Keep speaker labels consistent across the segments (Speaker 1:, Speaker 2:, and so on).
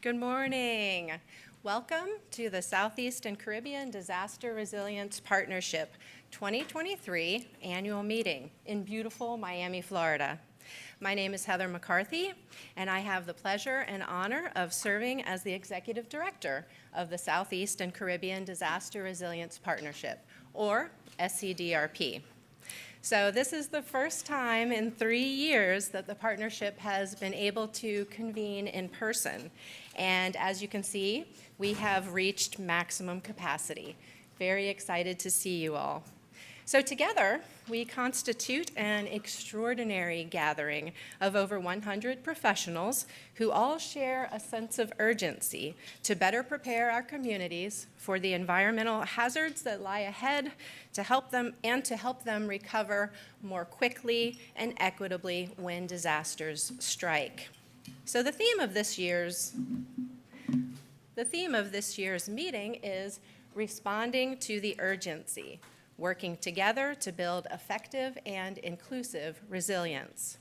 Speaker 1: Good morning. Welcome to the Southeast and Caribbean Disaster Resilience Partnership 2023 annual meeting in beautiful Miami, Florida. My name is Heather McCarthy, and I have the pleasure and honor of serving as the Executive Director of the Southeast and Caribbean Disaster Resilience Partnership, or SCDRP. So this is the first time in 3 years that the partnership has been able to convene in person. And as you can see, we have reached maximum capacity. Very excited to see you all. So together, we constitute an extraordinary gathering of over 100 professionals who all share a sense of urgency to better prepare our communities for the environmental hazards that lie ahead, to help them recover more quickly and equitably when disasters strike. So the theme of this year's meeting is responding to the urgency, working together to build effective and inclusive resilience.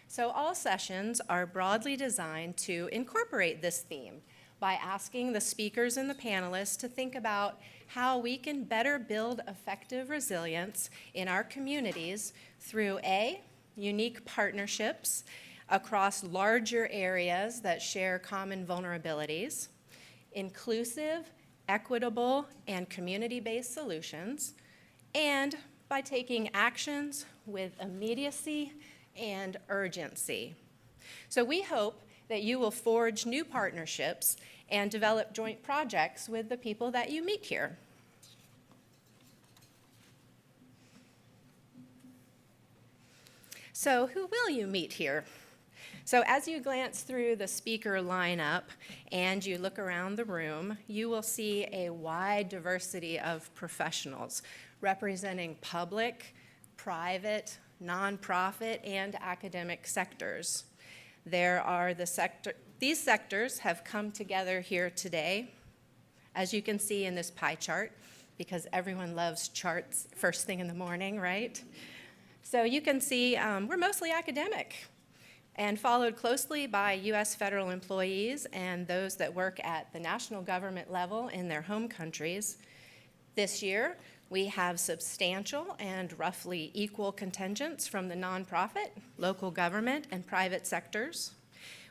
Speaker 1: So all sessions are broadly designed to incorporate this theme by asking the speakers and the panelists to think about how we can better build effective resilience in our communities through A, unique partnerships across larger areas that share common vulnerabilities, inclusive, equitable, and community-based solutions, and by taking actions with immediacy and urgency. So we hope that you will forge new partnerships and develop joint projects with the people that you meet here. So who will you meet here? So as you glance through the speaker lineup and you look around the room, you will see a wide diversity of professionals representing public, private, nonprofit, and academic sectors. These sectors have come together here today, as you can see in this pie chart, because everyone loves charts first thing in the morning, right? So you can see we're mostly academic, and followed closely by U.S. federal employees and those that work at the national government level in their home countries. This year, we have substantial and roughly equal contingents from the nonprofit, local government, and private sectors.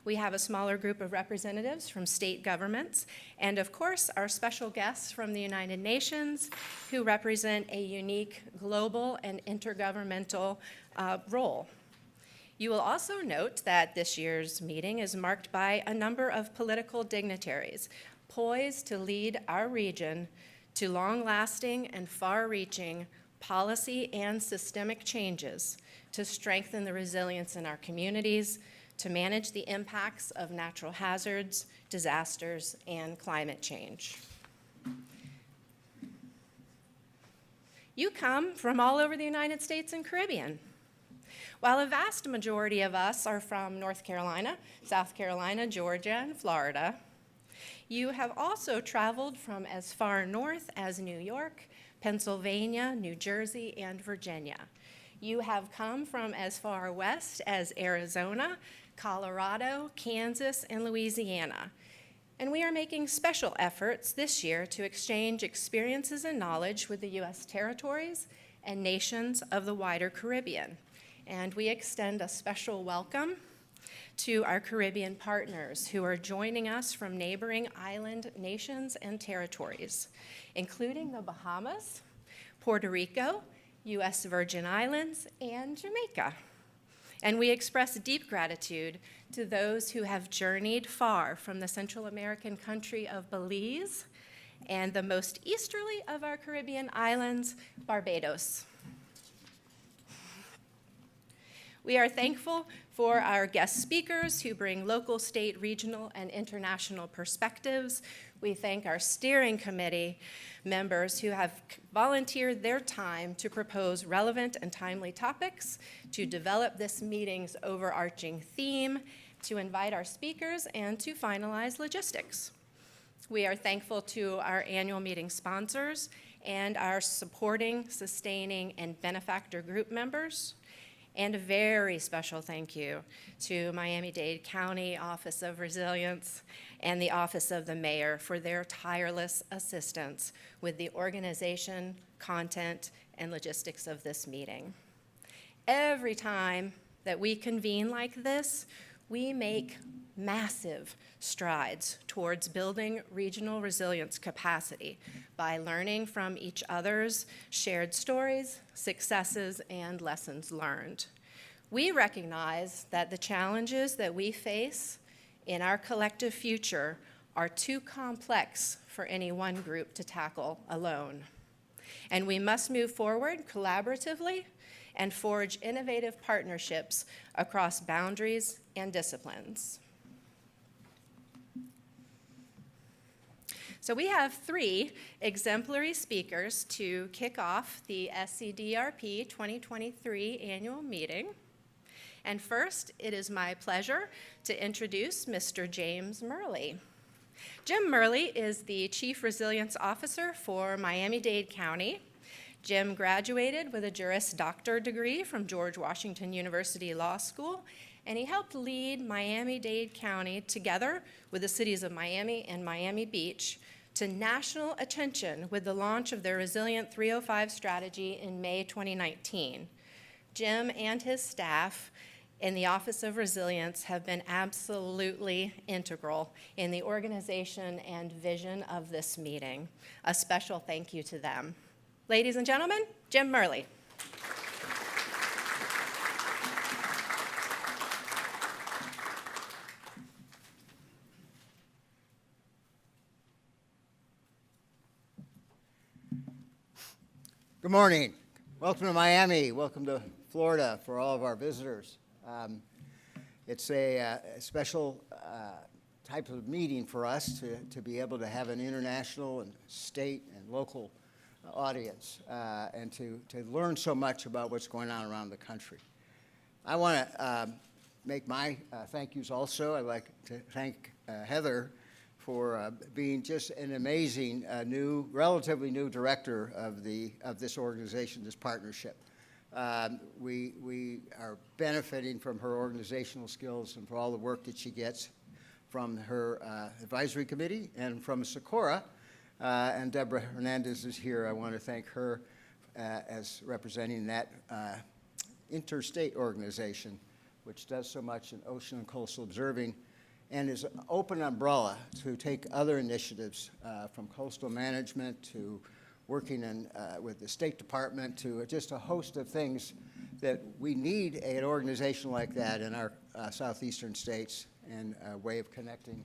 Speaker 1: We have a smaller group of representatives from state governments, and of course, our special guests from the United Nations who represent a unique global and intergovernmental role. You will also note that this year's meeting is marked by a number of political dignitaries poised to lead our region to long-lasting and far-reaching policy and systemic changes to strengthen the resilience in our communities, to manage the impacts of natural hazards, disasters, and climate change. You come from all over the United States and Caribbean. While a vast majority of us are from North Carolina, South Carolina, Georgia, and Florida, you have also traveled from as far north as New York, Pennsylvania, New Jersey, and Virginia. You have come from as far west as Arizona, Colorado, Kansas, and Louisiana. And we are making special efforts this year to exchange experiences and knowledge with the U.S. territories and nations of the wider Caribbean. And we extend a special welcome to our Caribbean partners who are joining us from neighboring island nations and territories, including the Bahamas, Puerto Rico, U.S. Virgin Islands, and Jamaica. And we express deep gratitude to those who have journeyed far from the Central American country of Belize and the most easterly of our Caribbean islands, Barbados. We are thankful for our guest speakers who bring local, state, regional, and international perspectives. We thank our steering committee members who have volunteered their time to propose relevant and timely topics, to develop this meeting's overarching theme, to invite our speakers, and to finalize logistics. We are thankful to our annual meeting sponsors and our supporting, sustaining, and benefactor group members. And a very special thank you to Miami-Dade County Office of Resilience and the Office of the Mayor for their tireless assistance with the organization, content, and logistics of this meeting. Every time that we convene like this, we make massive strides towards building regional resilience capacity by learning from each other's shared stories, successes, and lessons learned. We recognize that the challenges that we face in our collective future are too complex for any one group to tackle alone. And we must move forward collaboratively and forge innovative partnerships across boundaries and disciplines. So we have 3 exemplary speakers to kick off the SCDRP 2023 annual meeting. And first, it is my pleasure to introduce Mr. James Murley. Jim Murley is the Chief Resilience Officer for Miami-Dade County. Jim graduated with a Juris Doctor degree from George Washington University Law School, and he helped lead Miami-Dade County together with the cities of Miami and Miami Beach to national attention with the launch of their Resilient 305 strategy in May 2019. Jim and his staff in the Office of Resilience have been absolutely integral in the organization and vision of this meeting. A special thank you to them. Ladies and gentlemen, Jim Murley.
Speaker 2: Good morning. Welcome to Miami. Welcome to Florida for all of our visitors. It's a special type of meeting for us to be able to have an international and state and local audience and to learn so much about what's going on around the country. I want to make my thank yous also. I'd like to thank Heather for being just an amazing relatively new director of this organization, this partnership. We are benefiting from her organizational skills and for all the work that she gets from her advisory committee and from Socorro. And Deborah Hernandez is here. I want to thank her as representing that interstate organization, which does so much in ocean and coastal observing and is an open umbrella to take other initiatives from coastal management to working with the State Department to just a host of things that we need an organization like that in our southeastern states and a way of connecting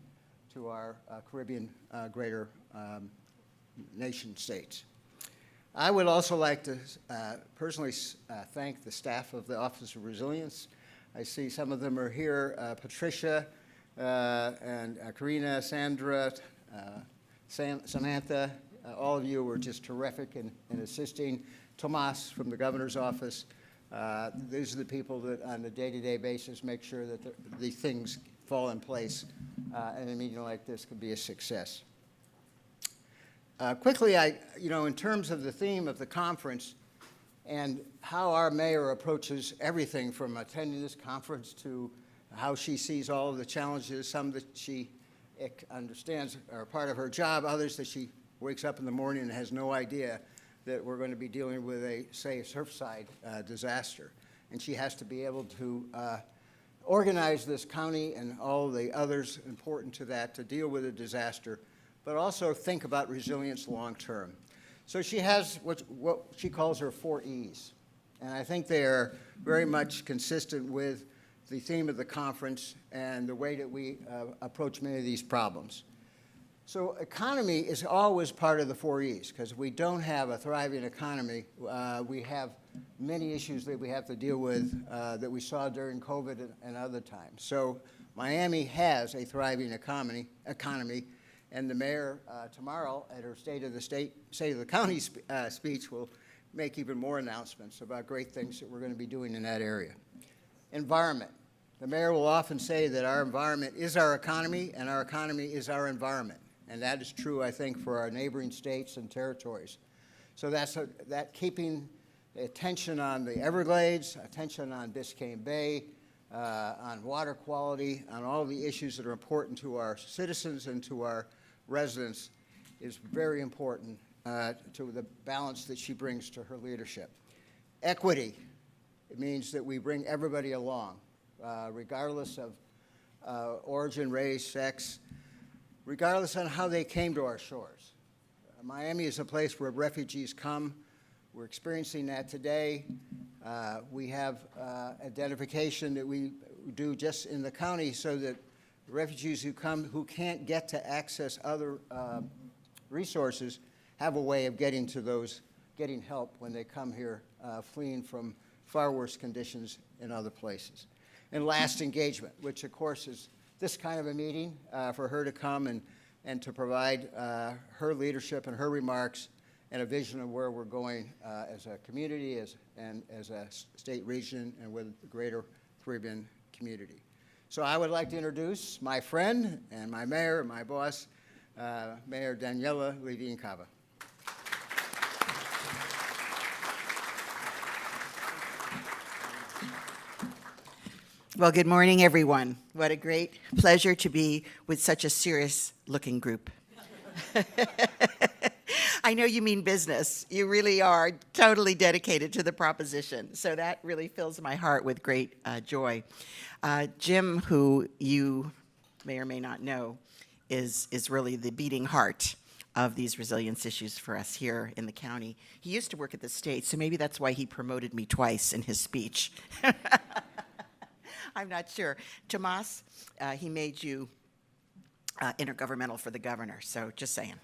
Speaker 2: to our Caribbean greater nation states. I would also like to personally thank the staff of the Office of Resilience. I see some of them are here, Patricia and Karina, Sandra, Samantha. All of you were just terrific in assisting. Tomas from the governor's office. These are the people that on a day-to-day basis make sure that the things fall in place and a meeting like this could be a success. Quickly, in terms of the theme of the conference and how our mayor approaches everything from attending this conference to how she sees all of the challenges, some that she understands are part of her job, others that she wakes up in the morning and has no idea that we're going to be dealing with a Surfside disaster. And she has to be able to organize this county and all the others important to that to deal with a disaster, but also think about resilience long term. So she has what she calls her 4 E's. And I think they are very much consistent with the theme of the conference and the way that we approach many of these problems. So economy is always part of the 4 E's, because if we don't have a thriving economy, we have many issues that we have to deal with that we saw during COVID and other times. So Miami has a thriving economy, and the mayor tomorrow at her State of the County speech will make even more announcements about great things that we're going to be doing in that area. Environment. The mayor will often say that our environment is our economy and our economy is our environment. And that is true, I think, for our neighboring states and territories. So that keeping attention on the Everglades, attention on Biscayne Bay, on water quality, on all the issues that are important to our citizens and to our residents is very important to the balance that she brings to her leadership. Equity, it means that we bring everybody along, regardless of origin, race, sex, regardless on how they came to our shores. Miami is a place where refugees come. We're experiencing that today. We have identification that we do just in the county so that refugees who come who can't get to access other resources have a way of getting to those, getting help when they come here, fleeing from far worse conditions in other places. And last, engagement, which of course is this kind of a meeting for her to come and to provide her leadership and her remarks and a vision of where we're going as a community and as a state region and with the greater Caribbean community. So I would like to introduce my friend and my mayor, my boss, Mayor Daniella Levine Cava.
Speaker 3: Well, good morning, everyone. What a great pleasure to be with such a serious-looking group. I know you mean business. You really are totally dedicated to the proposition. So that really fills my heart with great joy. Jim, who you may or may not know, is really the beating heart of these resilience issues for us here in the county. He used to work at the state, so maybe that's why he promoted me twice in his speech. I'm not sure. Tomas, he made you intergovernmental for the governor, so just saying.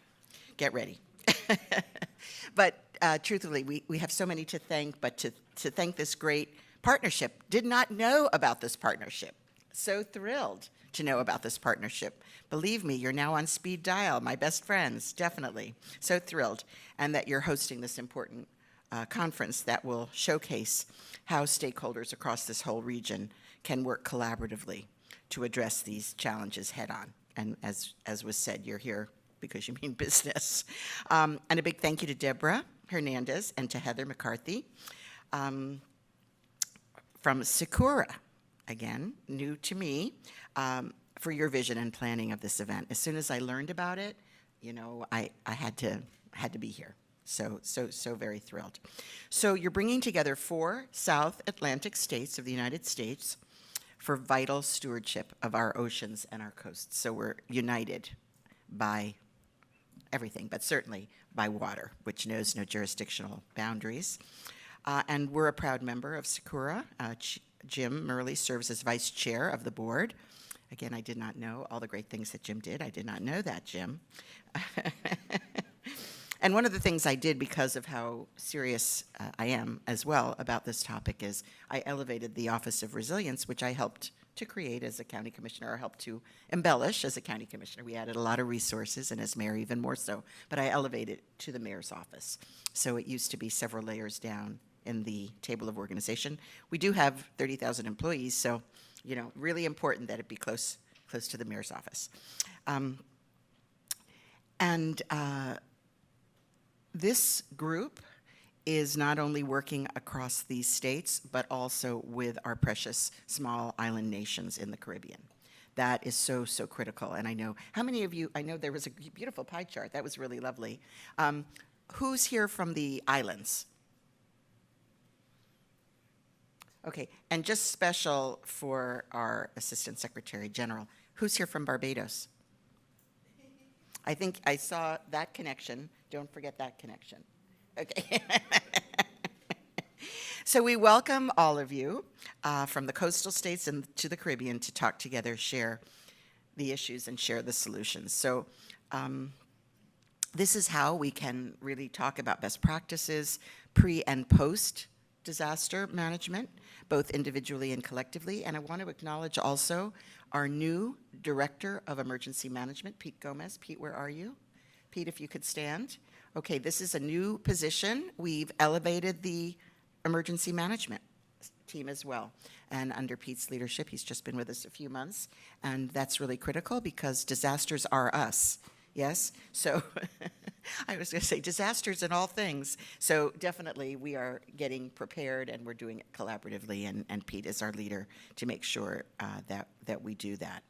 Speaker 3: Get ready. But truthfully, we have so many to thank, but to thank this great partnership. Did not know about this partnership. So thrilled to know about this partnership. Believe me, you're now on speed dial, my best friends, definitely. So thrilled. And that you're hosting this important conference that will showcase how stakeholders across this whole region can work collaboratively to address these challenges head on. And as was said, you're here because you mean business. And a big thank you to Deborah Hernandez and to Heather McCarthy from Sakura, again, new to me, for your vision and planning of this event. As soon as I learned about it, you know, I had to be here. So very thrilled. So you're bringing together 4 South Atlantic states of the United States for vital stewardship of our oceans and our coasts. So we're united by everything, but certainly by water, which knows no jurisdictional boundaries. And we're a proud member of Sakura. Jim Murley serves as vice chair of the board. Again, I did not know all the great things that Jim did. I did not know that, Jim. And one of the things I did because of how serious I am as well about this topic is I elevated the Office of Resilience, which I helped to create as a county commissioner, or helped to embellish as a county commissioner. We added a lot of resources, and as mayor even more so, but I elevated it to the mayor's office. So it used to be several layers down in the table of organization. We do have 30,000 employees, so, you know, really important that it be close to the mayor's office. This group is not only working across these states, but also with our precious small island nations in the Caribbean. That is so critical. And I know, how many of you, I know there was a beautiful pie chart. That was really lovely. Who's here from the islands? Okay, and just special for our Assistant Secretary General, who's here from Barbados? I think I saw that connection. Don't forget that connection. Okay. So we welcome all of you from the coastal states and to the Caribbean to talk together, share the issues, and share the solutions. So this is how we can really talk about best practices, pre and post disaster management, both individually and collectively. And I want to acknowledge also our new Director of Emergency Management, Pete Gomez. Pete, where are you? Pete, if you could stand. Okay, this is a new position. We've elevated the emergency management team as well. And under Pete's leadership, he's just been with us a few months, and that's really critical because disasters are us, yes? So I was going to say disasters in all things. So definitely we are getting prepared and we're doing it collaboratively, and Pete is our leader to make sure that we do that.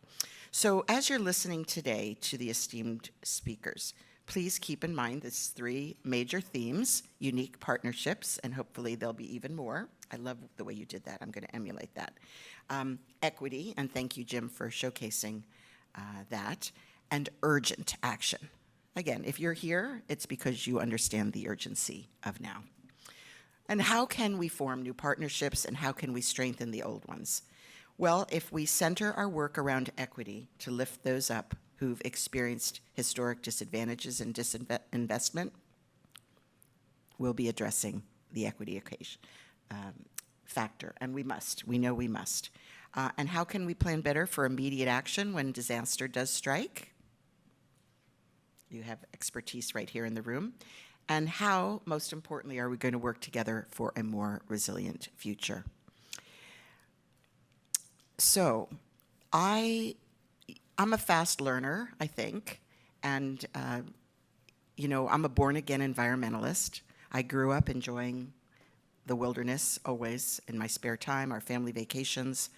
Speaker 3: So as you're listening today to the esteemed speakers, please keep in mind these three major themes: unique partnerships, and hopefully there'll be even more. I love the way you did that. I'm going to emulate that. Equity, and thank you, Jim, for showcasing that, and urgent action. Again, if you're here, it's because you understand the urgency of now. And how can we form new partnerships, and how can we strengthen the old ones? Well, if we center our work around equity to lift those up who've experienced historic disadvantages and disinvestment, we'll be addressing the equity factor, and we must. We know we must. And how can we plan better for immediate action when disaster does strike? You have expertise right here in the room. And how, most importantly, are we going to work together for a more resilient future? So, I'm a fast learner, I think, and I'm a born-again environmentalist. I grew up enjoying the wilderness always in my spare time, our family vacations.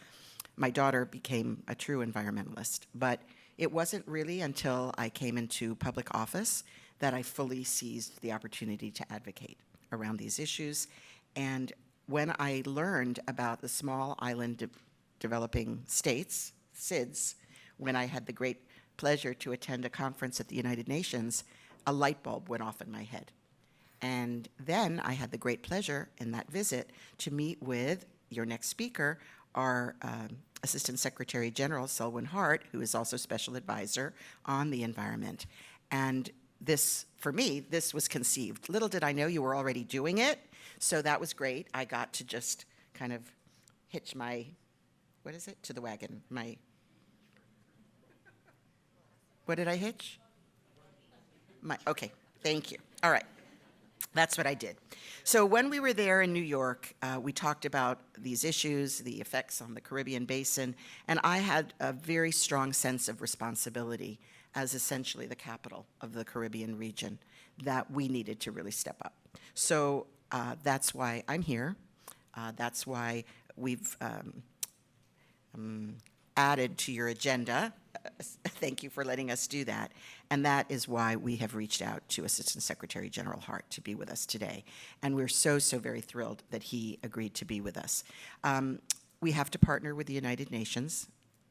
Speaker 3: My daughter became a true environmentalist, but it wasn't really until I came into public office that I fully seized the opportunity to advocate around these issues. And when I learned about the small island developing states, SIDS, when I had the great pleasure to attend a conference at the United Nations, a light bulb went off in my head. And then I had the great pleasure in that visit to meet with your next speaker, our Assistant Secretary General, Selwin Hart, who is also Special Advisor on the environment. And this, for me, this was conceived. Little did I know you were already doing it, so that was great. I got to just kind of hitch my, what is it, to the wagon, what did I hitch? Okay, thank you. All right. That's what I did. So when we were there in New York, we talked about these issues, the effects on the Caribbean basin, and I had a very strong sense of responsibility as essentially the capital of the Caribbean region that we needed to really step up. So that's why I'm here. That's why we've added to your agenda. Thank you for letting us do that. And that is why we have reached out to Assistant Secretary General Hart to be with us today. And we're so very thrilled that he agreed to be with us. We have to partner with the United Nations.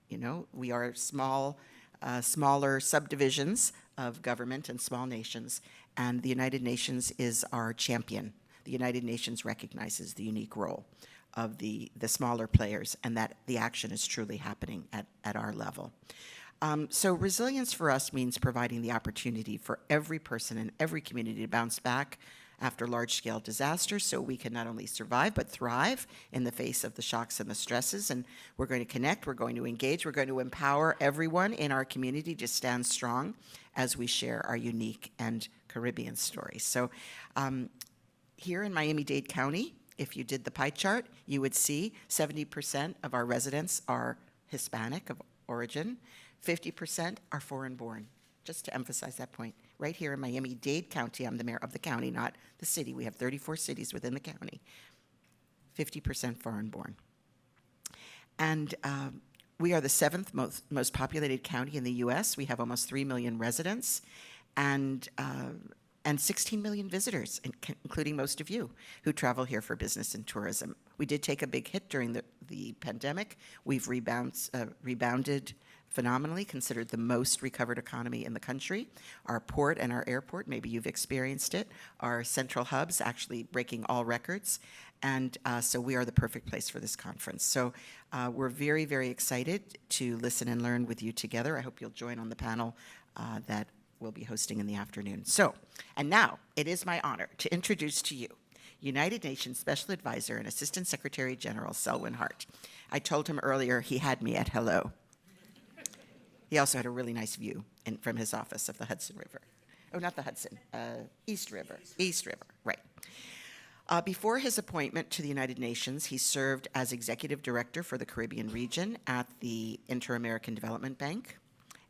Speaker 3: You know, we are smaller subdivisions of government and small nations, and the United Nations is our champion. The United Nations recognizes the unique role of the smaller players, and that the action is truly happening at our level. So resilience for us means providing the opportunity for every person in every community to bounce back after large-scale disasters, so we can not only survive but thrive in the face of the shocks and the stresses. And we're going to connect, we're going to engage, we're going to empower everyone in our community to stand strong as we share our unique and Caribbean stories. So here in Miami-Dade County, if you did the pie chart, you would see 70% of our residents are Hispanic of origin, 50% are foreign-born. Just to emphasize that point, right here in Miami-Dade County, I'm the mayor of the county, not the city. We have 34 cities within the county, 50% foreign-born. And we are the seventh most populated county in the U.S. We have almost 3 million residents and 16 million visitors, including most of you who travel here for business and tourism. We did take a big hit during the pandemic. We've rebounded phenomenally, considered the most recovered economy in the country. Our port and our airport, maybe you've experienced it, our central hubs actually breaking all records. And so we are the perfect place for this conference. So we're very excited to listen and learn with you together. I hope you'll join on the panel that we'll be hosting in the afternoon. So, and now it is my honor to introduce to you United Nations Special Advisor and Assistant Secretary General Selwin Hart. I told him earlier he had me at hello. He also had a really nice view from his office of the Hudson River. Oh, not the Hudson, East River, right. Before his appointment to the United Nations, he served as Executive Director for the Caribbean region at the Inter-American Development Bank.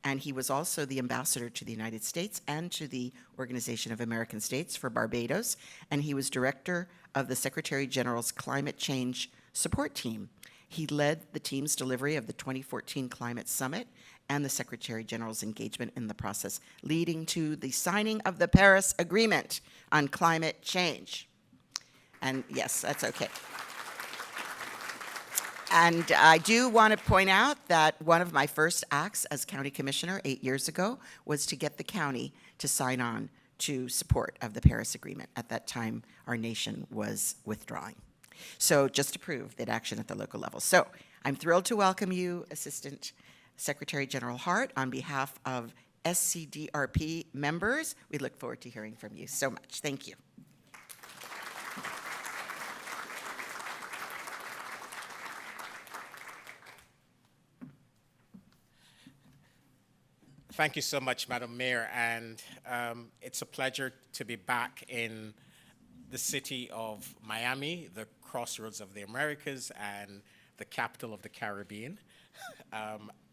Speaker 3: and he was also the ambassador to the United States and to the Organization of American States for Barbados, and he was director of the Secretary General's Climate Change Support Team. He led the team's delivery of the 2014 Climate Summit and the Secretary General's engagement in the process, leading to the signing of the Paris Agreement on climate change. And yes, that's okay. And I do want to point out that one of my first acts as county commissioner 8 years ago was to get the county to sign on to support of the Paris Agreement. At that time, our nation was withdrawing. So just to prove that action at the local level. So I'm thrilled to welcome you, Assistant Secretary General Hart, on behalf of SCDRP members. We look forward to hearing from you so much. Thank you.
Speaker 4: Thank you so much, Madam Mayor, and it's a pleasure to be back in the city of Miami, the crossroads of the Americas and the capital of the Caribbean,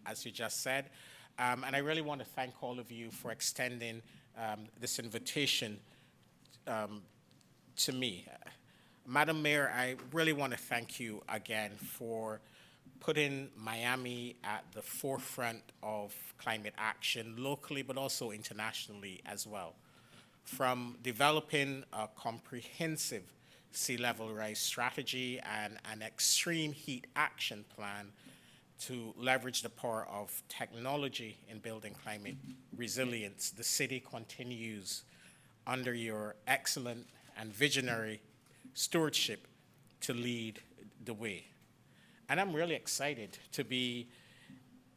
Speaker 4: as you just said. And I really want to thank all of you for extending this invitation to me. Madam Mayor, I really want to thank you again for putting Miami at the forefront of climate action locally, but also internationally as well. From developing a comprehensive sea level rise strategy and an extreme heat action plan to leverage the power of technology in building climate resilience, the city continues under your excellent and visionary stewardship to lead the way. And I'm really excited to be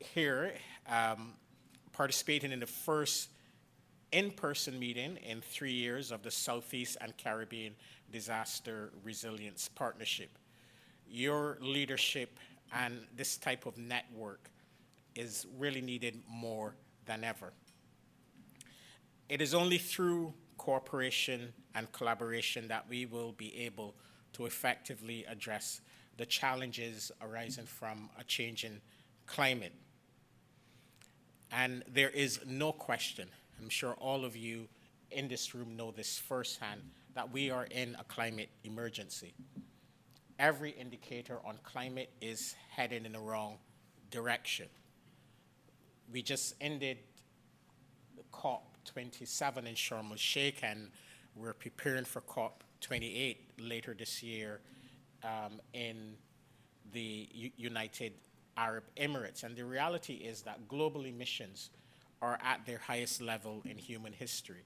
Speaker 4: here participating in the first in-person meeting in 3 years of the Southeast and Caribbean Disaster Resilience Partnership. Your leadership and this type of network is really needed more than ever. It is only through cooperation and collaboration that we will be able to effectively address the challenges arising from a changing climate. And there is no question, I'm sure all of you in this room know this firsthand, that we are in a climate emergency. Every indicator on climate is heading in the wrong direction. We just ended COP27 in Sharm el-Sheikh, and we're preparing for COP28 later this year in the United Arab Emirates. And the reality is that global emissions are at their highest level in human history.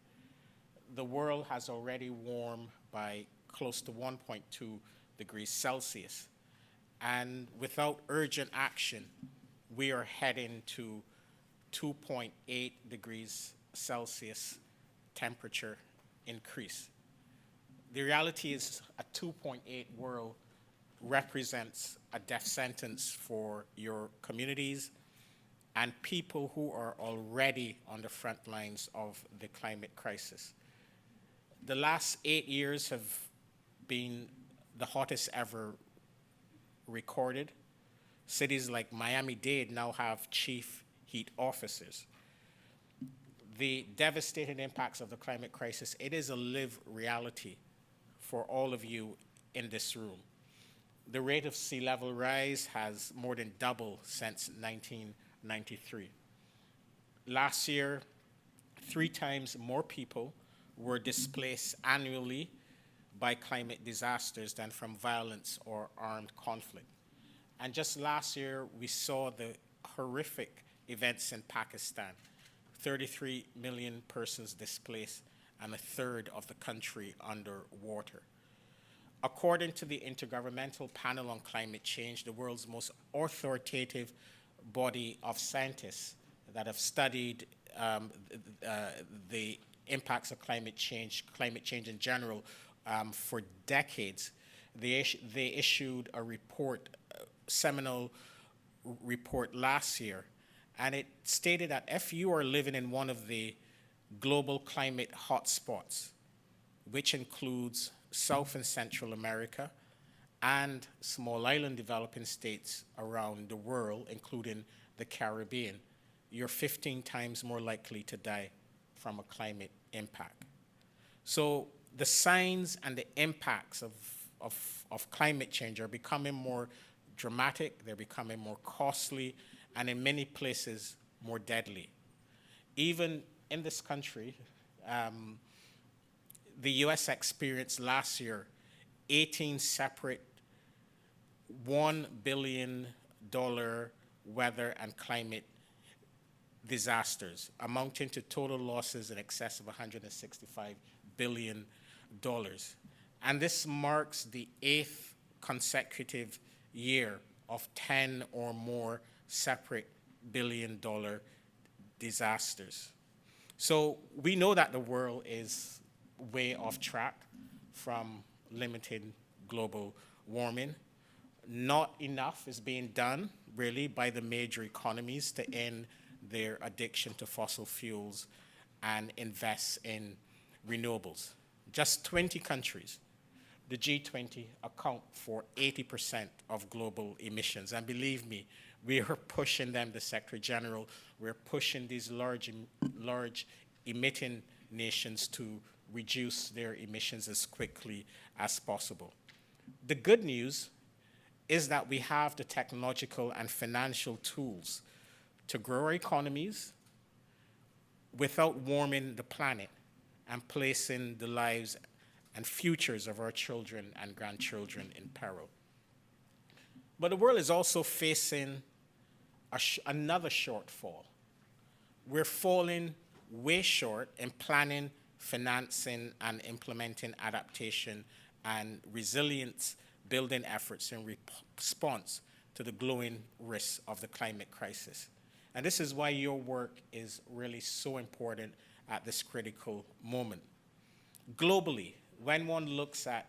Speaker 4: The world has already warmed by close to 1.2 degrees Celsius. And without urgent action, we are heading to 2.8 degrees Celsius temperature increase. The reality is a 2.8 world represents a death sentence for your communities and people who are already on the front lines of the climate crisis. The last 8 years have been the hottest ever recorded. Cities like Miami-Dade now have chief heat officers. The devastating impacts of the climate crisis, it is a lived reality for all of you in this room. The rate of sea level rise has more than doubled since 1993. Last year, 3 times more people were displaced annually by climate disasters than from violence or armed conflict. And just last year, we saw the horrific events in Pakistan. 33 million persons displaced and a third of the country underwater. According to the Intergovernmental Panel on Climate Change, the world's most authoritative body of scientists that have studied the impacts of climate change in general, for decades, they issued a report, seminal report last year, and it stated that if you are living in one of the global climate hotspots, which includes South and Central America and small island developing states around the world, including the Caribbean, you're 15 times more likely to die from a climate impact. So the signs and the impacts of climate change are becoming more dramatic, they're becoming more costly, and in many places, more deadly. Even in this country, the US experienced last year 18 separate $1 billion weather and climate disasters, amounting to total losses in excess of $165 billion. And this marks the 8th consecutive year of 10 or more separate billion-dollar disasters. So we know that the world is way off track from limiting global warming. Not enough is being done, really, by the major economies to end their addiction to fossil fuels and invest in renewables. Just 20 countries, the G20, account for 80% of global emissions. And believe me, we are pushing them, the Secretary General, we're pushing these large emitting nations to reduce their emissions as quickly as possible. The good news is that we have the technological and financial tools to grow our economies without warming the planet and placing the lives and futures of our children and grandchildren in peril. But the world is also facing another shortfall. We're falling way short in planning, financing, and implementing adaptation and resilience building efforts in response to the growing risks of the climate crisis. And this is why your work is really so important at this critical moment. Globally, when one looks at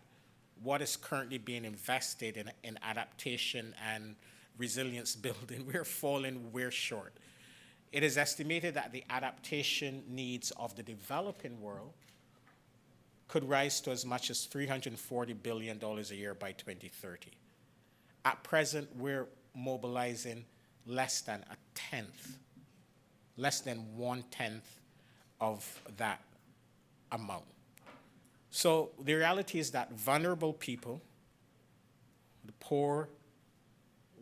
Speaker 4: what is currently being invested in adaptation and resilience building, we're falling way short. It is estimated that the adaptation needs of the developing world could rise to as much as $340 billion a year by 2030. At present, we're mobilizing less than 1/10 of that amount. So the reality is that vulnerable people, the poor,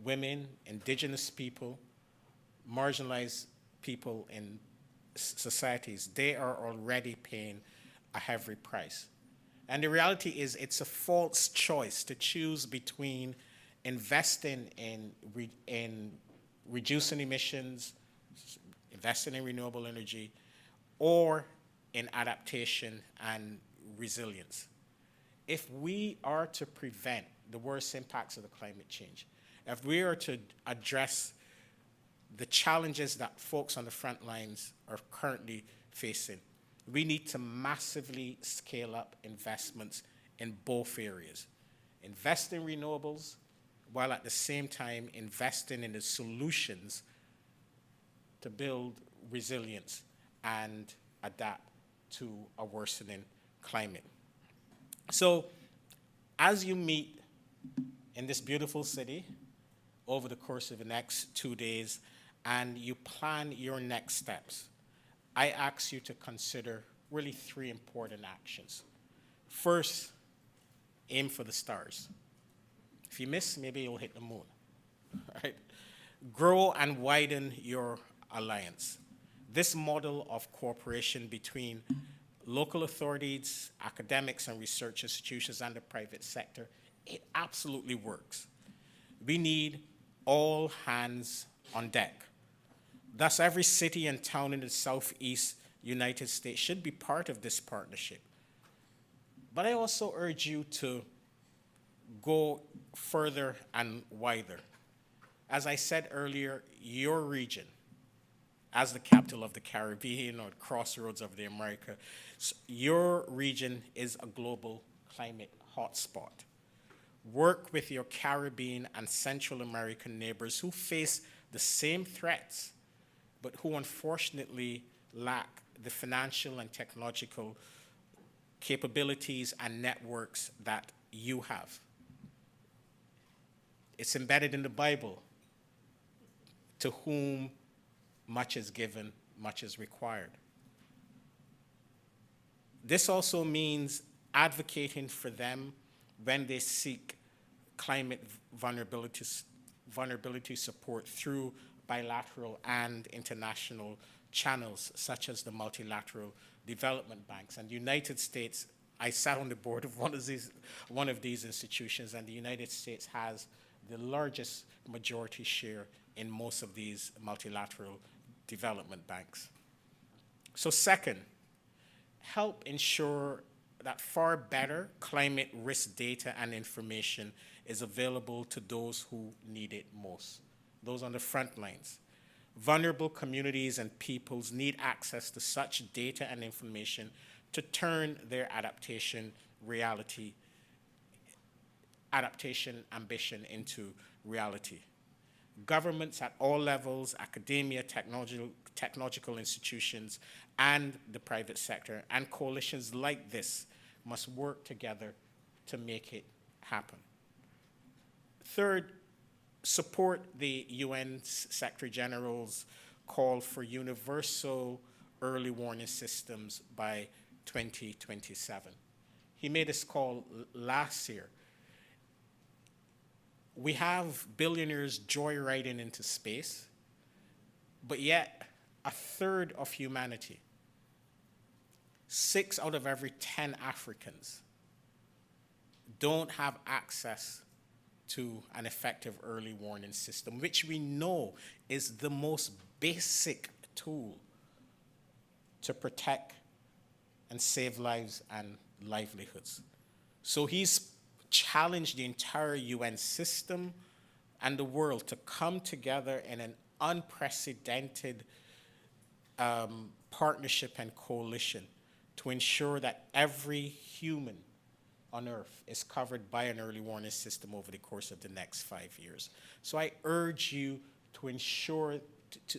Speaker 4: women, indigenous people, marginalized people in societies, they are already paying a heavy price. And the reality is it's a false choice to choose between investing in reducing emissions, investing in renewable energy, or in adaptation and resilience. If we are to prevent the worst impacts of the climate change, if we are to address the challenges that folks on the front lines are currently facing, we need to massively scale up investments in both areas. Invest in renewables, while at the same time investing in the solutions to build resilience and adapt to a worsening climate. So as you meet in this beautiful city over the course of the next 2 days and you plan your next steps, I ask you to consider really 3 important actions. First, aim for the stars. If you miss, maybe you'll hit the moon, right? Grow and widen your alliance. This model of cooperation between local authorities, academics and research institutions, and the private sector, it absolutely works. We need all hands on deck. Thus, every city and town in the Southeast United States should be part of this partnership. But I also urge you to go further and wider. As I said earlier, your region, as the capital of the Caribbean or crossroads of the America, your region is a global climate hotspot. Work with your Caribbean and Central American neighbors who face the same threats, but who unfortunately lack the financial and technological capabilities and networks that you have. It's embedded in the Bible, to whom much is given, much is required. This also means advocating for them when they seek climate vulnerability support through bilateral and international channels, such as the multilateral development banks. And the United States, I sat on the board of one of these institutions, and the United States has the largest majority share in most of these multilateral development banks. So second, help ensure that far better climate risk data and information is available to those who need it most, those on the front lines. Vulnerable communities and peoples need access to such data and information to turn their adaptation ambition into reality. Governments at all levels, academia, technological institutions, and the private sector, and coalitions like this must work together to make it happen. Third, support the UN Secretary General's call for universal early warning systems by 2027. He made this call last year. We have billionaires joyriding into space, but yet a third of humanity, 6 out of every 10 Africans, don't have access to an effective early warning system, which we know is the most basic tool to protect and save lives and livelihoods. So he's challenged the entire UN system and the world to come together in an unprecedented partnership and coalition to ensure that every human on Earth is covered by an early warning system over the course of the next 5 years. So I urge you to ensure,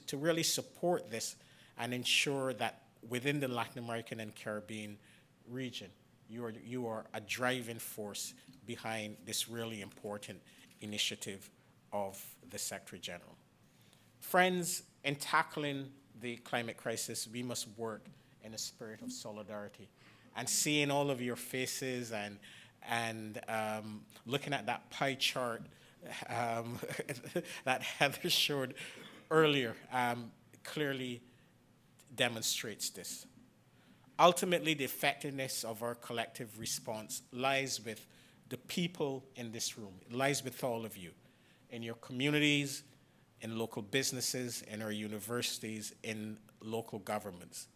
Speaker 4: to really support this and ensure that within the Latin American and Caribbean region, you are a driving force behind this really important initiative of the Secretary General. Friends, in tackling the climate crisis, we must work in a spirit of solidarity. And seeing all of your faces and looking at that pie chart that Heather showed earlier clearly demonstrates this. Ultimately, the effectiveness of our collective response lies with the people in this room. It lies with all of you, in your communities, in local businesses, in our universities, in local governments.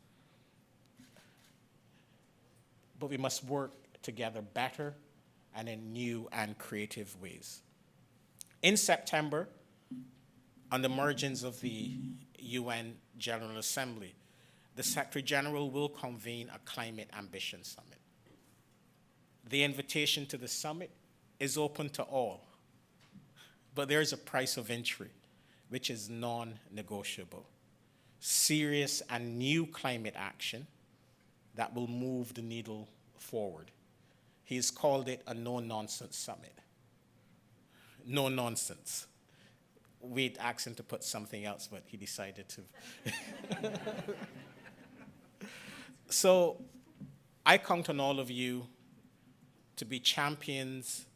Speaker 4: But we must work together better and in new and creative ways. In September, on the margins of the UN General Assembly, the Secretary General will convene a Climate Ambition Summit. The invitation to the summit is open to all, but there is a price of entry, which is non-negotiable. Serious and new climate action that will move the needle forward. He has called it a no-nonsense summit. No nonsense. We'd asked him to put something else, but he decided to. So I count on all of you to be champions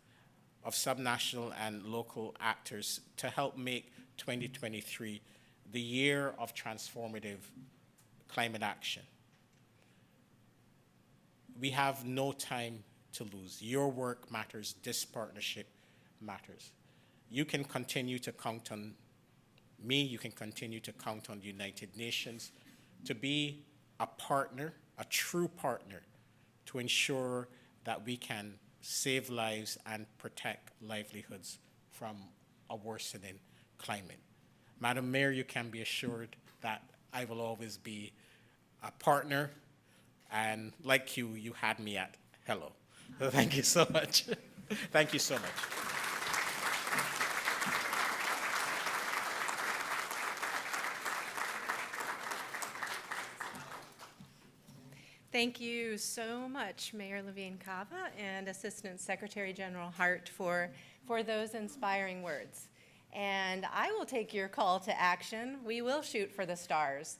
Speaker 4: of subnational and local actors to help make 2023 the year of transformative climate action. We have no time to lose. Your work matters. This partnership matters. You can continue to count on me. You can continue to count on the United Nations to be a partner, a true partner, to ensure that we can save lives and protect livelihoods from a worsening climate. Madam Mayor, you can be assured that I will always be a partner, and like you, you had me at hello. So thank you so much. Thank you so much.
Speaker 1: Thank you so much, Mayor Levine Cava and Assistant Secretary General Hart, for those inspiring words. and I will take your call to action. We will shoot for the stars.